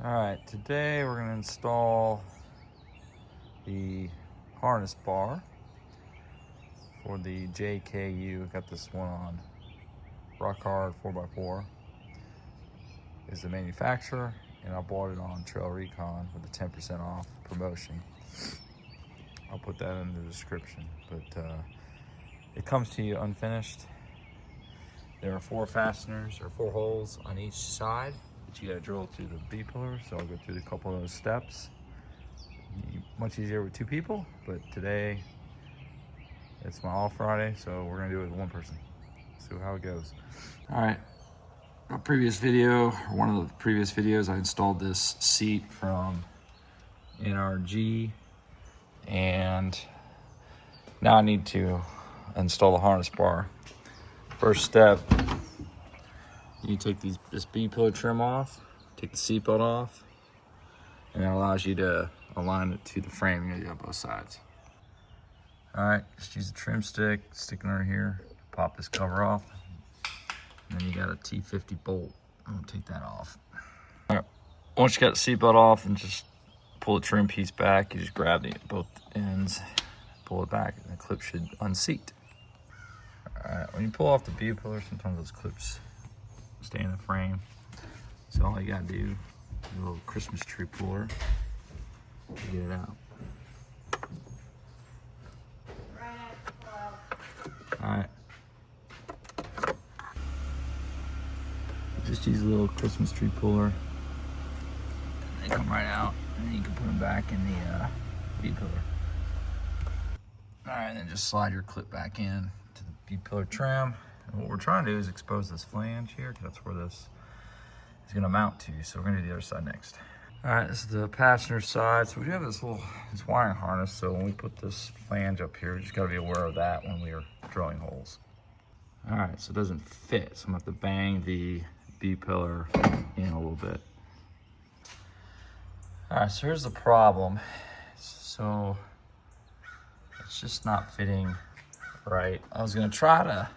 Alright, today we're going to install the harness bar for the JKU. Got this one on RockHard4x4 is the manufacturer, and I bought it on Trail Recon with a 10% off promotion. I'll put that in the description, but it comes to you unfinished. There are 4 fasteners or 4 holes on each side that you got to drill through the B pillar, so I'll go through a couple of those steps. Much easier with 2 people, but today it's my off Friday, so we're gonna do it with 1 person. See how it goes. All right, my previous video, or one of the previous videos, I installed this seat from NRG, and now I need to install the harness bar. First step, you take this B pillar trim off, take the seat belt off, and that allows you to align it to the frame. You got both sides. All right, just use a trim stick, stick it under here, pop this cover off, and then you got a T50 bolt. I'm gonna take that off. All right, once you got the seat belt off, and just pull the trim piece back, you just grab both ends, pull it back, and the clip should unseat. All right, when you pull off the B pillar, sometimes those clips stay in the frame. So all you gotta do, a little Christmas tree puller to get it out. All right. Just use a little Christmas tree puller. They come right out, and then you can put them back in the B pillar. All right, and then just slide your clip back in to the B pillar trim. And what we're trying to do is expose this flange here, because that's where this is gonna mount to. So we're gonna do the other side next. All right, this is the passenger side. So we have this wiring harness. So when we put this flange up here, we just gotta be aware of that when we are drilling holes. All right, so it doesn't fit. So I'm gonna have to bang the B pillar in a little bit. All right, so here's the problem. So it's just not fitting right. I was gonna try to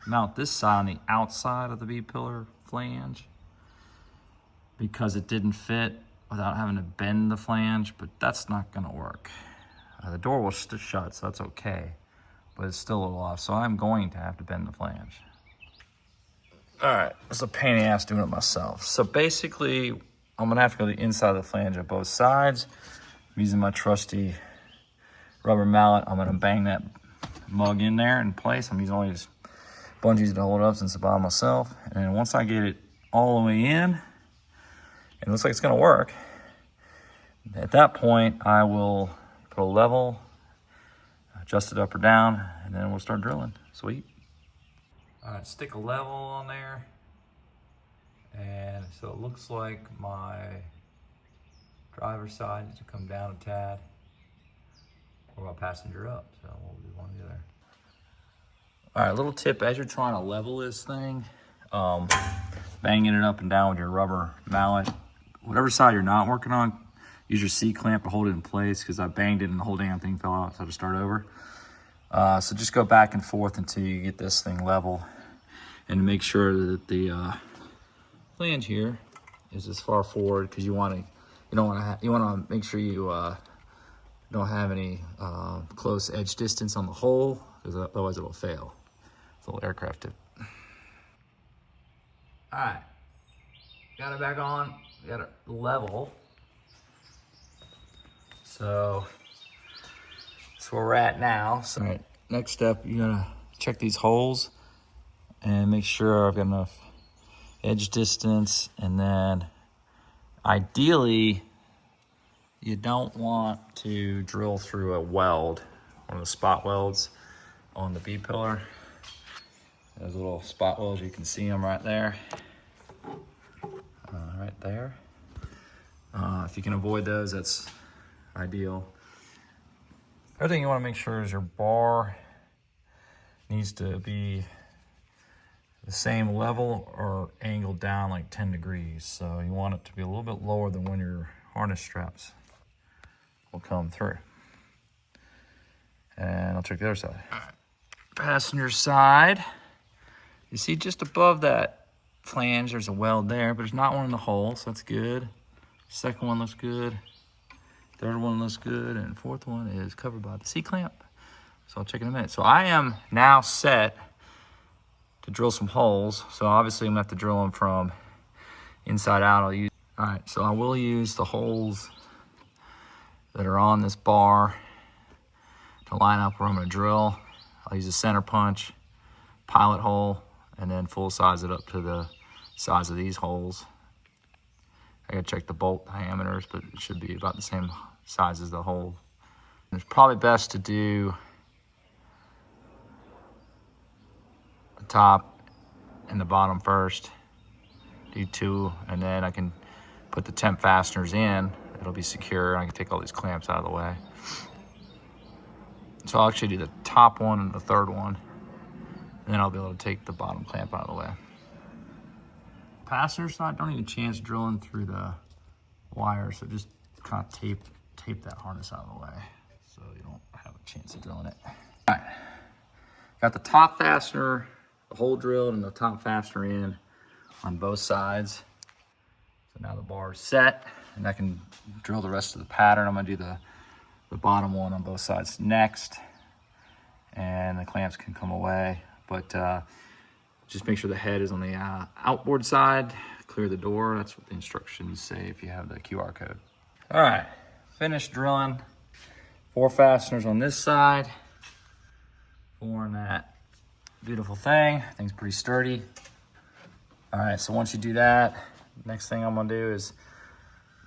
mount this side on the outside of the B pillar flange because it didn't fit without having to bend the flange, but that's not gonna work. The door will shut, so that's okay, but it's still a little off, so I'm going to have to bend the flange. All right, it's a pain in the ass doing it myself. So basically, I'm gonna have to go to the inside of the flange on both sides. I'm using my trusty rubber mallet. I'm gonna bang that mug in there in place. I'm using all these bungees to hold it up since I bought it myself. And then once I get it all the way in, it looks like it's gonna work. At that point, I will put a level, adjust it up or down, and then we'll start drilling. Sweet. All right, stick a level on there. And so it looks like my driver's side needs to come down a tad, or my passenger up. So we'll do one or the other. All right, little tip, as you're trying to level this thing, banging it up and down with your rubber mallet, whatever side you're not working on, use your C-clamp to hold it in place, because I banged it and the whole damn thing fell out, so I had to start over. So just go back and forth until you get this thing level, and make sure that the flange here is as far forward, because you want to make sure you don't have any close edge distance on the hole, because otherwise it'll fail. It's a little aircraft tip. All right, got it back on, got it level. So that's where we're at now. So, all right, next step, you're gonna check these holes and make sure I've got enough edge distance. And then ideally, you don't want to drill through a weld, one of the spot welds on the B pillar. There's little spot welds, you can see them right there. Right there. If you can avoid those, that's ideal. Other thing you want to make sure is your bar needs to be the same level or angled down like 10 degrees. So you want it to be a little bit lower than when your harness straps will come through. And I'll check the other side. Passenger side. You see just above that flange, there's a weld there, but there's not one in the hole, so that's good. Second one looks good. Third one looks good. And fourth one is covered by the C-clamp. So I'll check in a minute. So I am now set to drill some holes. So obviously I'm gonna have to drill them from inside out. All right, so I will use the holes that are on this bar to line up where I'm gonna drill. I'll use a center punch, pilot hole, and then full size it up to the size of these holes. I gotta check the bolt diameters, but it should be about the same size as the hole. It's probably best to do the top and the bottom first. Do 2, and then I can put the temp fasteners in. It'll be secure, and I can take all these clamps out of the way. So I'll actually do the top one and the third one, and then I'll be able to take the bottom clamp out of the way. Fastener side, don't even chance drilling through the wire, so just kind of tape that harness out of the way so you don't have a chance of drilling it. All right, got the top fastener, the hole drilled, and the top fastener in on both sides. So now the bar is set, and I can drill the rest of the pattern. I'm gonna do the bottom one on both sides next, and the clamps can come away, but just make sure the head is on the outboard side. Clear the door. That's what the instructions say if you have the QR code. All right, finished drilling. 4 fasteners on this side, 4 on that beautiful thing. Thing's pretty sturdy. All right, so once you do that, next thing I'm gonna do is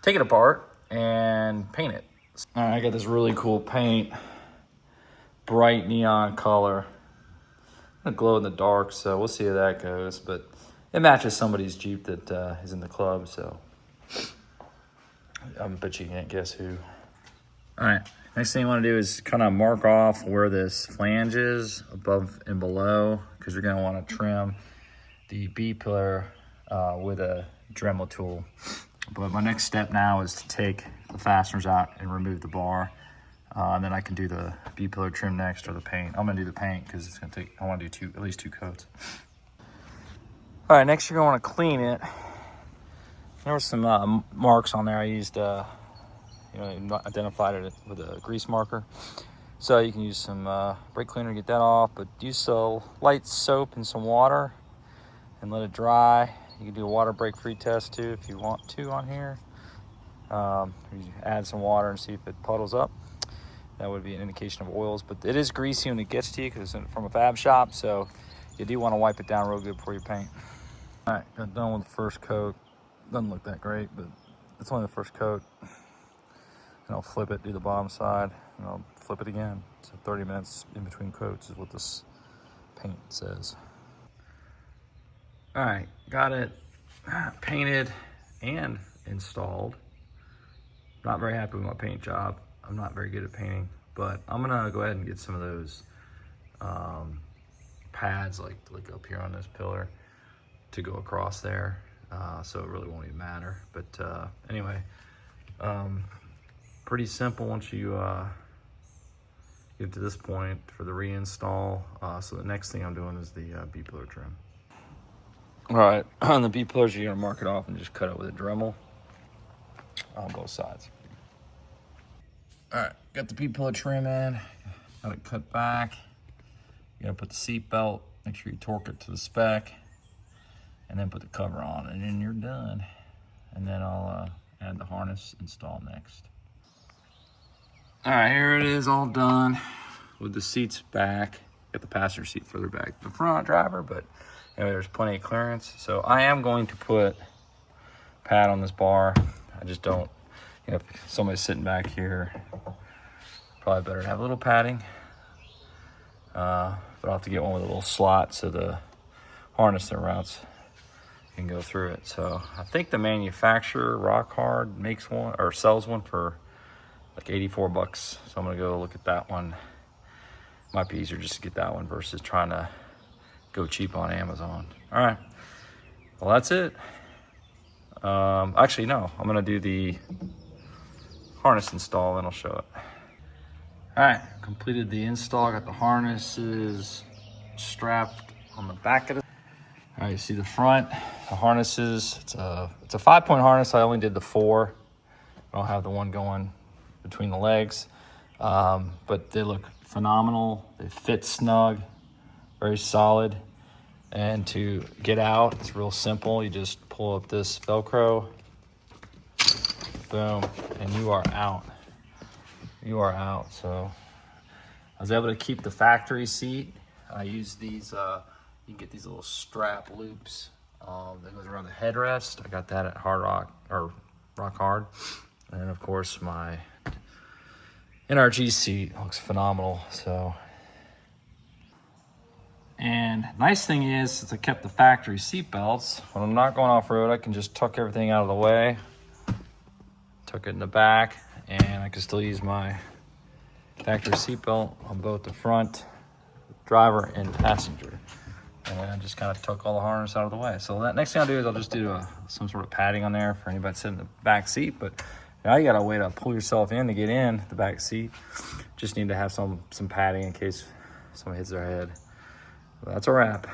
take it apart and paint it. All right, I got this really cool paint, bright neon color. Gonna glow in the dark, so we'll see how that goes, but it matches somebody's Jeep that is in the club, so I bet you can't guess who. All right, next thing you wanna do is kind of mark off where this flange is, above and below, because you're gonna wanna trim the B-pillar with a Dremel tool. But my next step now is to take the fasteners out and remove the bar. And then I can do the B-pillar trim next, or the paint. I'm gonna do the paint because it's gonna take, I wanna do at least 2 coats. All right, next you're gonna wanna clean it. There were some marks on there. I used, identified it with a grease marker. So you can use some brake cleaner to get that off, but use a light soap and some water and let it dry. You can do a water brake free test too if you want to on here. You add some water and see if it puddles up. That would be an indication of oils, but it is greasy when it gets to you because it's from a fab shop, so you do want to wipe it down real good before you paint. All right, got done with the first coat. Doesn't look that great, but it's only the first coat. And I'll flip it, do the bottom side, and I'll flip it again. So 30 minutes in between coats is what this paint says. All right, got it painted and installed. Not very happy with my paint job. I'm not very good at painting, but I'm gonna go ahead and get some of those pads like up here on this pillar to go across there, so it really won't even matter. But anyway, pretty simple once you get to this point for the reinstall. So the next thing I'm doing is the B-pillar trim. All right, on the B-pillars, you're gonna mark it off and just cut it with a Dremel on both sides. All right, got the B-pillar trim in, got it cut back. You gotta put the seat belt, make sure you torque it to the spec, and then put the cover on, and then you're done. And then I'll add the harness install next. All right, here it is all done with the seats back. Got the passenger seat further back the front driver, but anyway, there's plenty of clearance. So I am going to put pad on this bar. I just don't, if somebody's sitting back here, probably better to have a little padding. But I'll have to get one with a little slot so the harness that routes can go through it. So I think the manufacturer, RockHard, makes one or sells one for like 84 bucks. So I'm gonna go look at that one. Might be easier just to get that one versus trying to go cheap on Amazon. All right, well, that's it. Actually, no, I'm gonna do the harness install, then I'll show it. All right, completed the install. Got the harnesses strapped on the back of it. All right, you see the front, the harnesses. It's a 5-point harness. I only did the 4 I don't have the one going between the legs, but they look phenomenal. They fit snug, very solid. And to get out, it's real simple. You just pull up this Velcro, boom, and you are out. You are out. So I was able to keep the factory seat. I use these, you can get these little strap loops that goes around the headrest. I got that at RockHard. And of course my NRG seat looks phenomenal. So, and nice thing is, since I kept the factory seat belts, when I'm not going off-road, I can just tuck everything out of the way, tuck it in the back, and I can still use my factory seat belt on both the front, driver, and passenger. And I just kind of tuck all the harness out of the way. So that next thing I'll do is I'll just do some sort of padding on there for anybody sitting in the back seat. But now you got a way to pull yourself in to get in the back seat. Just need to have some padding in case someone hits their head. That's a wrap.